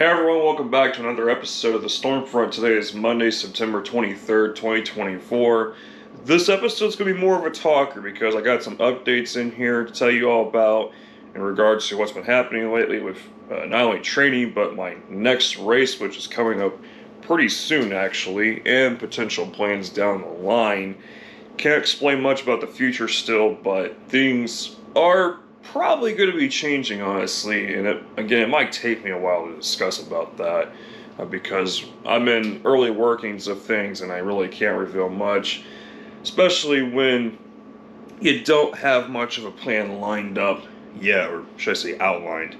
Hey everyone, welcome back to another episode of the Stormfront. Today is Monday, September 23rd, 2024. This episode is going to be more of a talker because I got some updates in here to tell you all about in regards to what's been happening lately with not only training, but my next race, which is coming up pretty soon actually, and potential plans down the line. Can't explain much about the future still, but things are probably going to be changing, honestly, and it might take me a while to discuss about that because I'm in early workings of things and I really can't reveal much, especially when you don't have much of a plan lined up yet, or should I say outlined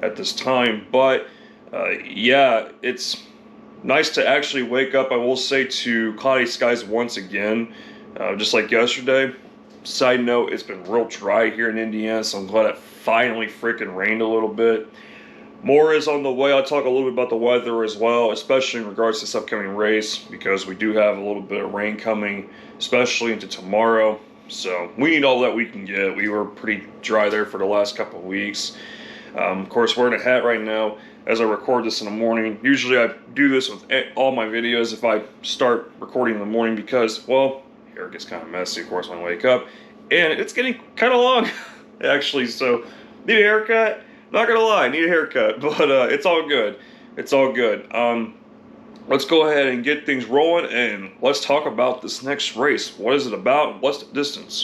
at this time. But yeah, it's nice to actually wake up, I will say, to cloudy skies once again, just like yesterday. Side note, it's been real dry here in Indiana, so I'm glad it finally freaking rained a little bit. More is on the way. I'll talk a little bit about the weather as well, especially in regards to this upcoming race, because we do have a little bit of rain coming, especially into tomorrow. So we need all that we can get. We were pretty dry there for the last couple of weeks. Of course, we're in a hat right now as I record this in the morning. Usually I do this with all my videos if I start recording in the morning because, well, hair gets kind of messy, of course, when I wake up, and it's getting kind of long, actually, so need a haircut? Not gonna lie, need a haircut, but it's all good. It's all good. Let's go ahead and get things rolling, and let's talk about this next race. What is it about? What's the distance?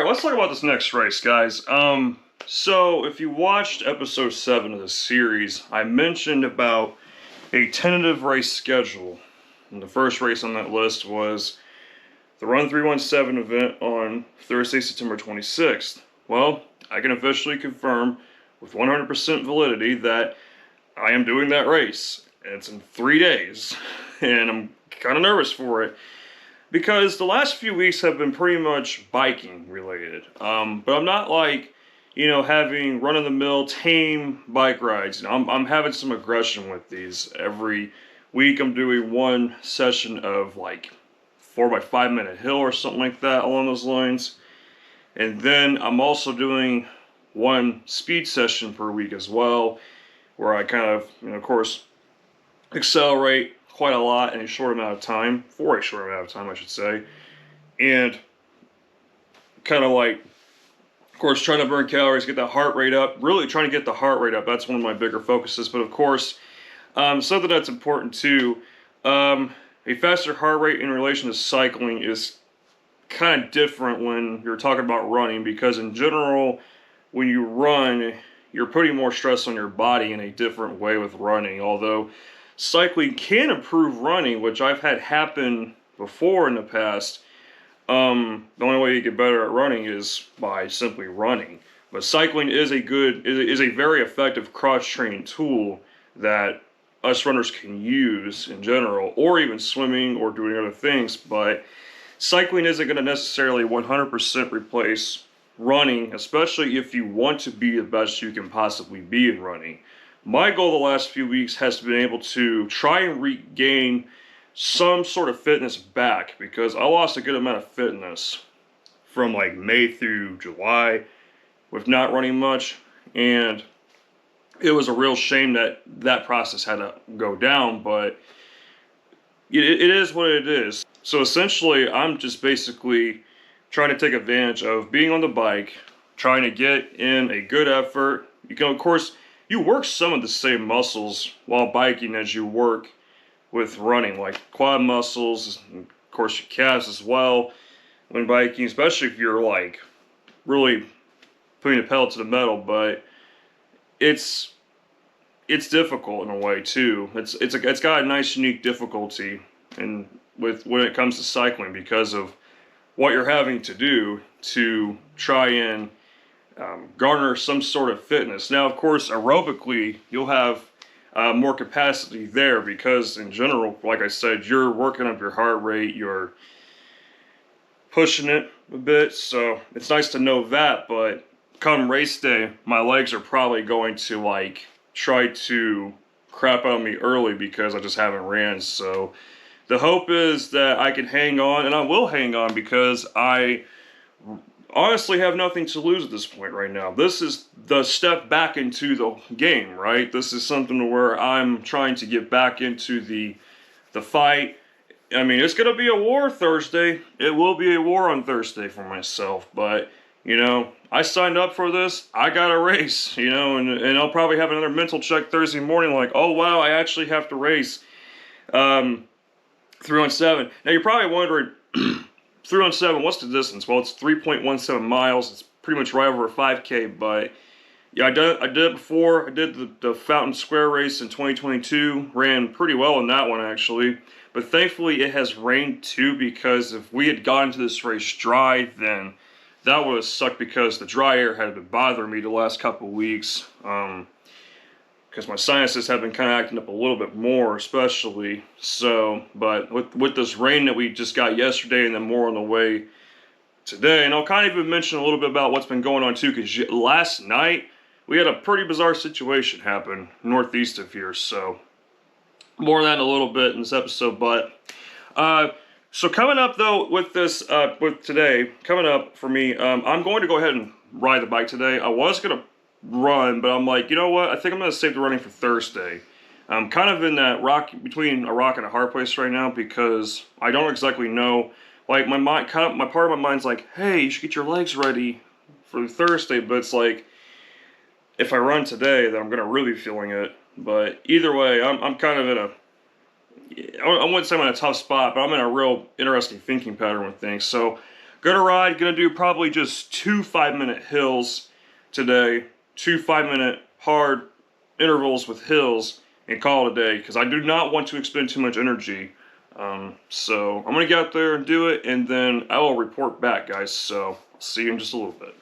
Let's talk about this next race, guys. So if you watched episode 7 of the series, I mentioned about a tentative race schedule. And the first race on that list was the Run 317 event on Thursday, September 26th. Well, I can officially confirm with 100% validity that I am doing that race. It's in 3 days, and I'm kind of nervous for it, because the last few weeks have been pretty much biking related. But I'm not like, having run-of-the-mill tame bike rides. I'm having some aggression with these. Every week I'm doing one session of like 4x5 minute hill or something like that along those lines. And then I'm also doing one speed session per week as well, where I kind of, of course, accelerate quite a lot in a short amount of time, for a short amount of time, I should say, and kind of like, of course, trying to burn calories, get that heart rate up, really trying to get the heart rate up. That's one of my bigger focuses, but of course, something that's important too, a faster heart rate in relation to cycling is kind of different when you're talking about running, because in general, when you run, you're putting more stress on your body in a different way with running, although cycling can improve running, which I've had happen before in the past. The only way you get better at running is by simply running. But cycling is a very effective cross-training tool that us runners can use in general, or even swimming or doing other things. But cycling isn't going to necessarily 100% replace running, especially if you want to be the best you can possibly be in running. My goal the last few weeks has been able to try and regain some sort of fitness back, because I lost a good amount of fitness from like May through July with not running much, and it was a real shame that that process had to go down, but it is what it is. So essentially, I'm just basically trying to take advantage of being on the bike, trying to get in a good effort. You can, of course, you work some of the same muscles while biking as you work with running, like quad muscles, and of course your calves as well when biking, especially if you're like really putting the pedal to the metal. But it's difficult in a way too. It's got a nice unique difficulty, and with when it comes to cycling, because of what you're having to do to try and garner some sort of fitness. Now, of course, aerobically, you'll have more capacity there because, in general, like I said, you're working up your heart rate, you're pushing it a bit, so it's nice to know that. But come race day, my legs are probably going to like try to crap on me early because I just haven't ran. So the hope is that I can hang on, and I will hang on because I honestly have nothing to lose at this point right now. This is the step back into the game, right? This is something where I'm trying to get back into the fight. I mean, it's going to be a war Thursday. It will be a war on Thursday for myself, but you know, I signed up for this. I got a race, you know, and I'll probably have another mental check Thursday morning like, oh wow, I actually have to race 3-on-7. Now you're probably wondering, 3-on-7, what's the distance? Well, it's 3.17 miles. It's pretty much right over a 5K, but yeah, I did it before. I did the Fountain Square race in 2022. Ran pretty well in that one, actually. But thankfully, it has rained too, because if we had gotten to this race dry, then that would have sucked because the dry air had been bothering me the last couple of weeks. Because my sinuses have been kind of acting up a little bit more, especially. So, but with this rain that we just got yesterday and then more on the way today, and I'll kind of even mention a little bit about what's been going on too, because last night we had a pretty bizarre situation happen northeast of here. So, more on that in a little bit in this episode, but so coming up though with this, with today, coming up for me, I'm going to go ahead and ride the bike today. I was going to run, but I'm like, you know what? I think I'm going to save the running for Thursday. I'm kind of in that between a rock and a hard place right now because I don't exactly know. Like my mind, my part of my mind's like, hey, you should get your legs ready for Thursday. But it's like, if I run today, then I'm going to really be feeling it. But either way, I'm kind of in a, I wouldn't say I'm in a tough spot, but I'm in a real interesting thinking pattern with things. So, gonna ride, gonna do probably just 2 5-minute hills today, 2 5-minute hard intervals with hills, and call it a day, because I do not want to expend too much energy. So, I'm gonna get out there and do it, and then I will report back, guys. So, I'll see you in just a little bit.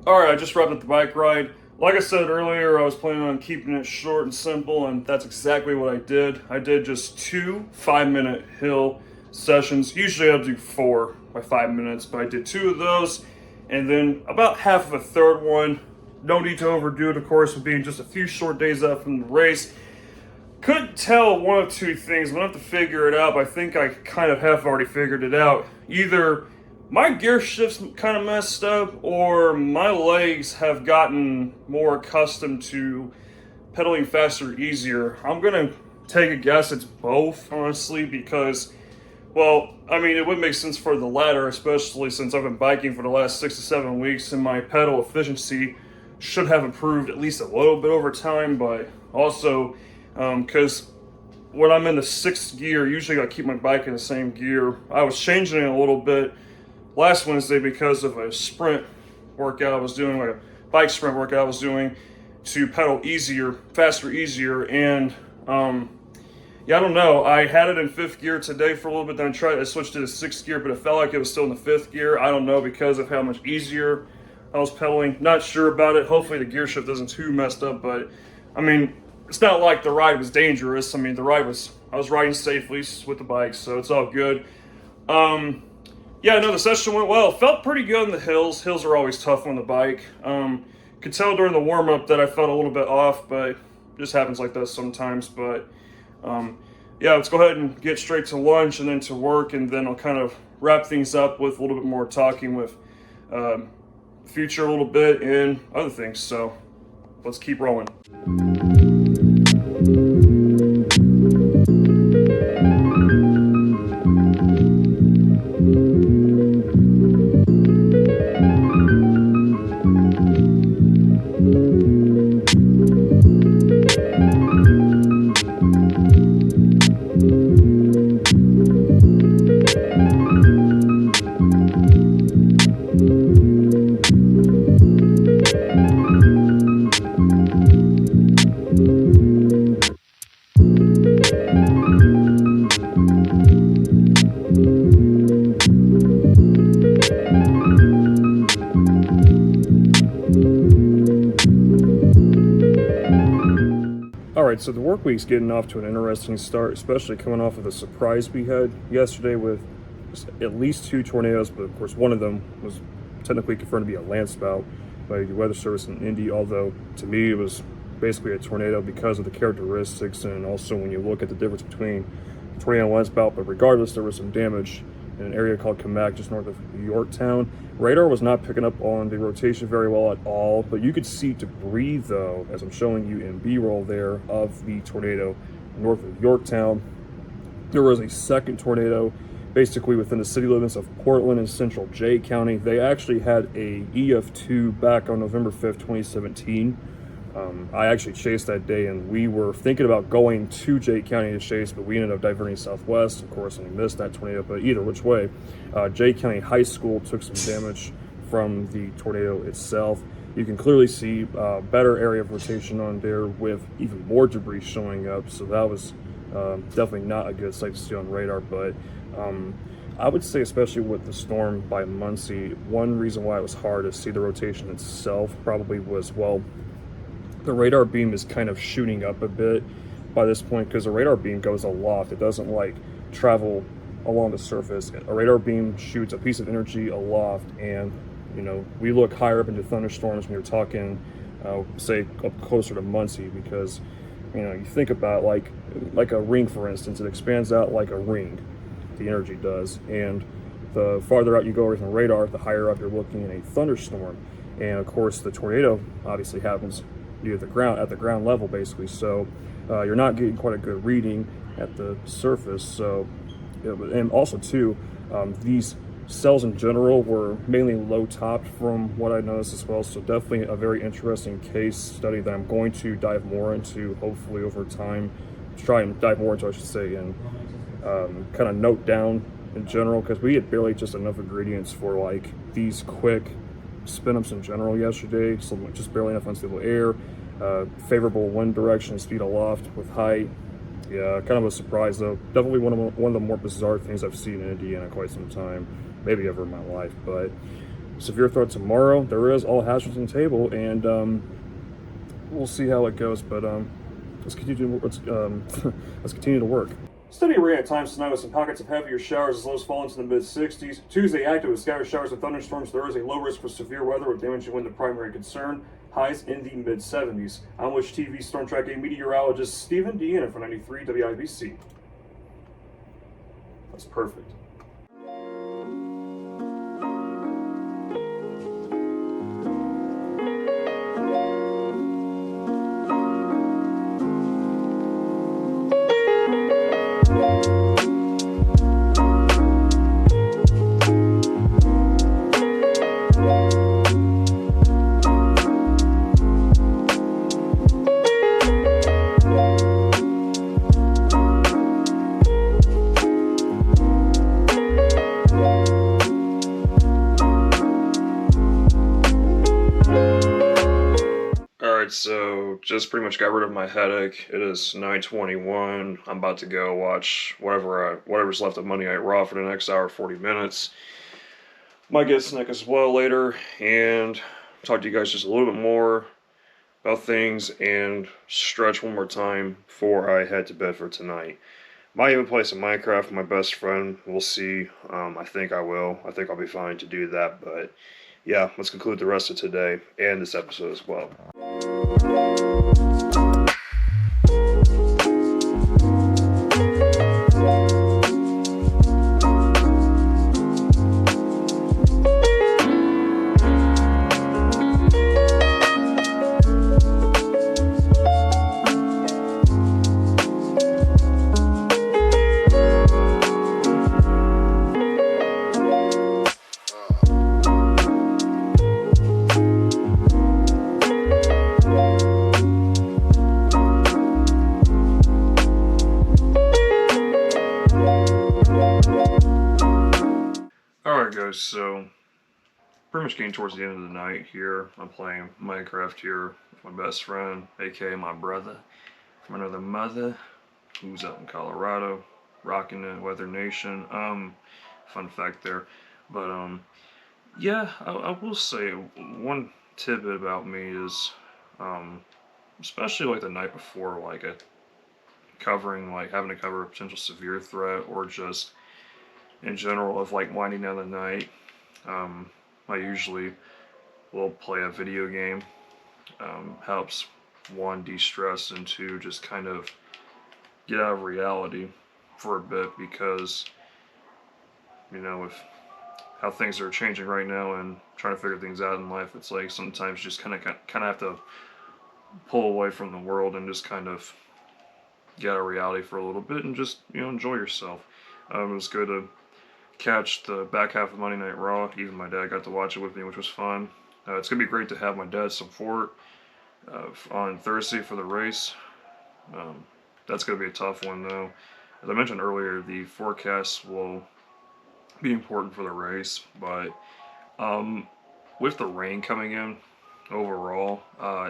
Alright, I just wrapped up the bike ride. Like I said earlier, I was planning on keeping it short and simple, and that's exactly what I did. I did just 2 5-minute hill sessions. Usually I'll do 4 by 5 minutes, but I did 2 of those, and then about half of a third one. No need to overdo it, of course, with being just a few short days out from the race. Couldn't tell one of 2 things. I'm gonna have to figure it out, but I think I kind of have already figured it out. Either my gear shift's kind of messed up, or my legs have gotten more accustomed to pedaling faster, easier. I'm gonna take a guess it's both, honestly, because, well, I mean, it would make sense for the latter, especially since I've been biking for the last 6 to 7 weeks, and my pedal efficiency should have improved at least a little bit over time, but also, because when I'm in the 6th gear, usually I keep my bike in the same gear. I was changing it a little bit last Wednesday because of a sprint workout I was doing, like a bike sprint workout I was doing to pedal easier, faster, easier. And yeah, I don't know. I had it in 5th gear today for a little bit, then I switched to the 6th gear, but it felt like it was still in the 5th gear. I don't know, because of how much easier I was pedaling. Not sure about it. Hopefully the gear shift isn't too messed up, but I mean, it's not like the ride was dangerous. I mean, I was riding safely with the bike, so it's all good. Yeah, no, the session went well. Felt pretty good in the hills. Hills are always tough on the bike. Could tell during the warm-up that I felt a little bit off, but it just happens like that sometimes. But yeah, let's go ahead and get straight to lunch and then to work, and then I'll kind of wrap things up with a little bit more talking with future a little bit and other things. So let's keep rolling. Alright, so the work week's getting off to an interesting start, especially coming off of the surprise we had yesterday with at least 2 tornadoes, but of course one of them was technically confirmed to be a land spout by the Weather Service in Indy, although to me it was basically a tornado because of the characteristics, and also when you look at the difference between tornado and land spout. But regardless, there was some damage in an area called Kamak, just north of Yorktown. Radar was not picking up on the rotation very well at all, but you could see debris though, as I'm showing you in B-roll there, of the tornado north of Yorktown. There was a second tornado basically within the city limits of Portland and central Jay County. They actually had a EF2 back on November 5th, 2017. I actually chased that day, and we were thinking about going to Jay County to chase, but we ended up diverting southwest, of course, and we missed that tornado. But either which way, Jay County High School took some damage from the tornado itself. You can clearly see better area of rotation on there with even more debris showing up, so that was definitely not a good sight to see on radar. But I would say, especially with the storm by Muncie, one reason why it was hard to see the rotation itself probably was, well, the radar beam is kind of shooting up a bit by this point, because a radar beam goes aloft. It doesn't like travel along the surface. A radar beam shoots a piece of energy aloft, and you know, we look higher up into thunderstorms when you're talking say up closer to Muncie, because you know, you think about like a ring, for instance. It expands out like a ring, the energy does, and the farther out you go away from radar, the higher up you're looking in a thunderstorm. And of course the tornado obviously happens near the ground, at the ground level basically, so you're not getting quite a good reading at the surface. So and also too, these cells in general were mainly low topped from what I noticed as well, so definitely a very interesting case study that I'm going to dive more into, hopefully over time, try and dive more into, I should say, and kind of note down in general, because we had barely just enough ingredients for like these quick spin-ups in general yesterday, so just barely enough unstable air, favorable wind direction, speed aloft with height. Yeah, kind of a surprise though. Definitely one of the more bizarre things I've seen in Indiana in quite some time, maybe ever in my life. But severe threat tomorrow. There is all hazards on the table, and we'll see how it goes. But let's continue to work. Steady rain at times tonight with some pockets of heavier showers as lows fall into the mid-60s. Tuesday active with scattered showers and thunderstorms. There is a low risk for severe weather with damaging wind the primary concern. Highs in the mid-70s. I'm Wish TV Storm Track 8 meteorologist Stephen Deanna for 93 WIBC. That's perfect. So just pretty much got rid of my headache. It is 9:21. I'm about to go watch whatever's left of Monday Night Raw for the next hour, 40 minutes. Might get a snack as well later, and talk to you guys just a little bit more about things, and stretch one more time before I head to bed for tonight. Might even play some Minecraft with my best friend. We'll see. I think I will. I think I'll be fine to do that, but yeah, let's conclude the rest of today and this episode as well. Alright guys, so pretty much getting towards the end of the night here. I'm playing Minecraft here with my best friend, aka my brother from another mother, who's up in Colorado, rocking the Weather Nation. Fun fact there. But yeah, I will say one tidbit about me is especially like the night before, like a covering, like having to cover a potential severe threat, or just in general of like winding down the night. Um, I usually will play a video game. Helps one de-stress and two just kind of get out of reality for a bit, because with how things are changing right now and trying to figure things out in life, it's like sometimes you just kind of have to pull away from the world and just kind of get out of reality for a little bit and just enjoy yourself. It was good to catch the back half of Monday Night Raw. Even my dad got to watch it with me, which was fun. It's gonna be great to have my dad's support on Thursday for the race. Um, that's gonna be a tough one though. As I mentioned earlier, the forecast will be important for the race, but with the rain coming in overall,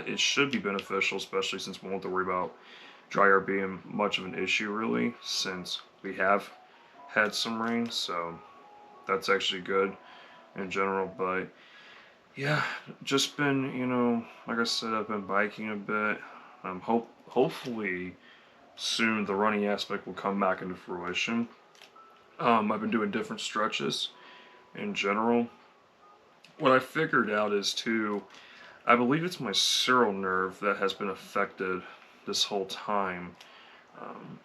it should be beneficial, especially since we won't have to worry about dry air being much of an issue really, since we have had some rain, so that's actually good in general. But yeah, just been, like I said, I've been biking a bit. Hopefully soon the running aspect will come back into fruition. I've been doing different stretches in general. What I figured out is I believe it's my sural nerve that has been affected this whole time, um,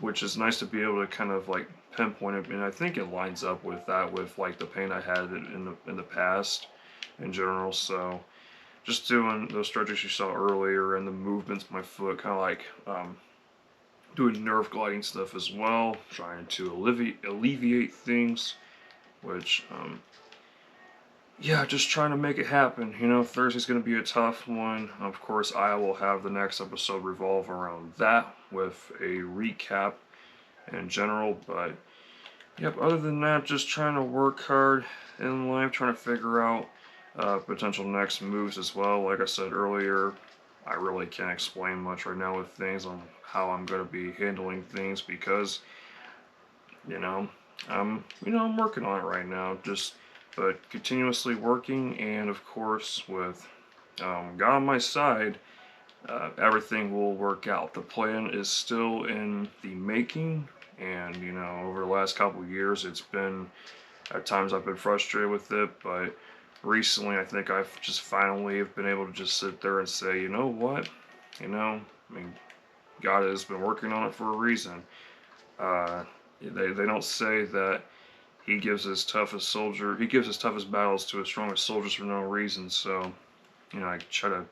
which is nice to be able to kind of like pinpoint it. And I think it lines up with that, with like the pain I had in the past in general. So just doing those stretches you saw earlier and the movements of my foot, kind of like doing nerve gliding stuff as well, trying to alleviate things, which yeah, just trying to make it happen. Thursday's going to be a tough one. Of course, I will have the next episode revolve around that with a recap in general. But, yep, other than that, just trying to work hard in life, trying to figure out potential next moves as well. Like I said earlier, I really can't explain much right now with things on how I'm going to be handling things, because, I'm working on it right now. But continuously working, and of course with God on my side, everything will work out. The plan is still in the making, and over the last couple of years, it's been at times I've been frustrated with it, but recently I think I've just finally have been able to just sit there and say, you know what, I mean, God has been working on it for a reason. They don't say that he gives his toughest battles to his strongest soldiers for no reason. So, I try to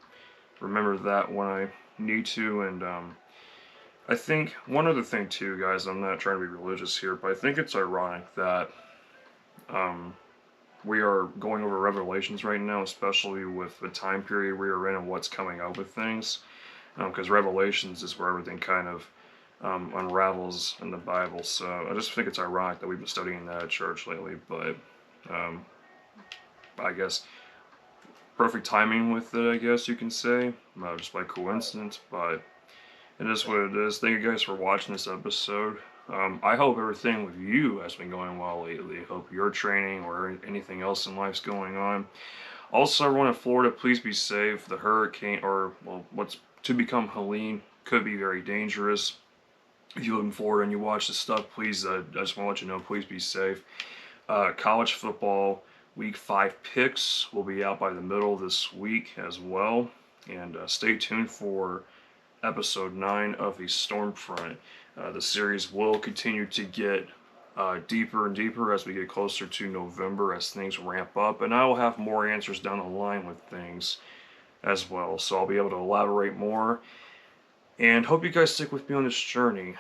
remember that when I need to. And I think one other thing too, guys, I'm not trying to be religious here, but I think it's ironic that we are going over Revelations right now, especially with the time period we are in and what's coming up with things. Because Revelations is where everything kind of unravels in the Bible. So I just think it's ironic that we've been studying that at church lately. But I guess perfect timing with it, I guess you can say, just by coincidence. But it is what it is. Thank you guys for watching this episode. I hope everything with you has been going well lately. Hope your training or anything else in life's going on. Also, everyone in Florida, please be safe. The hurricane, or what's to become Helene, could be very dangerous. If you live in Florida and you watch this stuff, please, I just want to let you know, please be safe. College football Week 5 picks will be out by the middle of this week as well. And stay tuned for episode 9 of the Stormfront. The series will continue to get deeper and deeper as we get closer to November, as things ramp up. And I will have more answers down the line with things as well. So I'll be able to elaborate more. And hope you guys stick with me on this journey,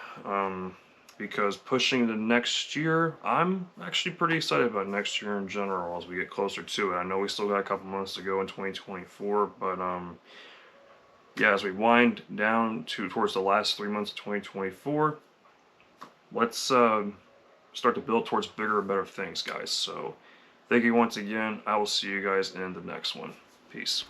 because pushing the next year, I'm actually pretty excited about next year in general as we get closer to it. I know we still got a couple months to go in 2024, but yeah, as we wind down towards the last 3 months of 2024, let's start to build towards bigger and better things, guys. So thank you once again. I will see you guys in the next one. Peace.